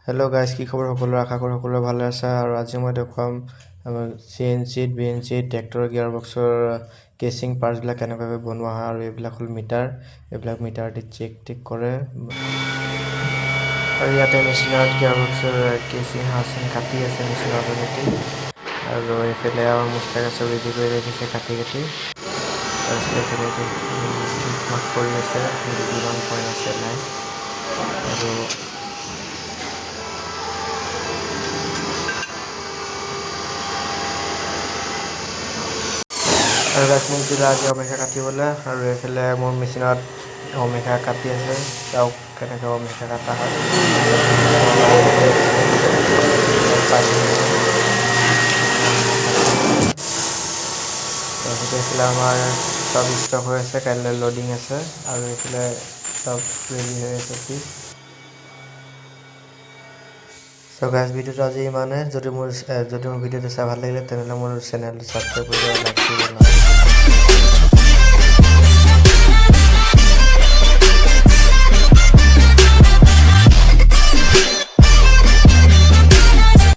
Hello' guys, কি খবৰ সকলোৰে? আশা কৰোঁ সকলোৰে ভালে আছে। আৰু আজি মই দেখুৱাম CNC BNC ট্ৰেক্টৰ গিয়াৰ বক্সৰ কেচিং পাৰ্টছবিলাক কেনেকুৱাকৈ বনোৱা হয়। আৰু এইবিলাক হ'ল মিটাৰ, এইবিলাক মিটাৰ দি চেক কৰে। আৰু ইয়াতে মেচিনত গিয়াৰ বক্সৰ কেচিং হাচিং কাটি আছে মেচিনৰ যোগেদি। আৰু এইফালে আৰু মুস্তাক আছে, ৰেডি কৰি ৰাখিছে কাটি তাৰপিছত এইফালে মাৰ্ক কৰি আছে কিমান পইণ্ট আছে নাই। আৰু গাছ মোক দিলে আজি অমিতা কাটিবলৈ। আৰু এইফালে মোৰ মেচিনত অমিতা কাটি আছে, চাওক কেনেকৈ অমিতা কটা হয়। তাৰপিছত এইফালে আমাৰ চব ষ্টক হৈ আছে, কাইলৈ লোডিং আছে। আৰু এইফালে চব ৰেডি হৈ আছে পিচ। চ' গাইজ, ভিডিঅ'টো আজি ইমানে। যদি মোৰ ভিডিঅ'টো চাই ভাল লাগিলে তেনেহ'লে মোৰ চেনেলটো ছাবস্ক্ৰাইব কৰিব, লাইক কৰিব।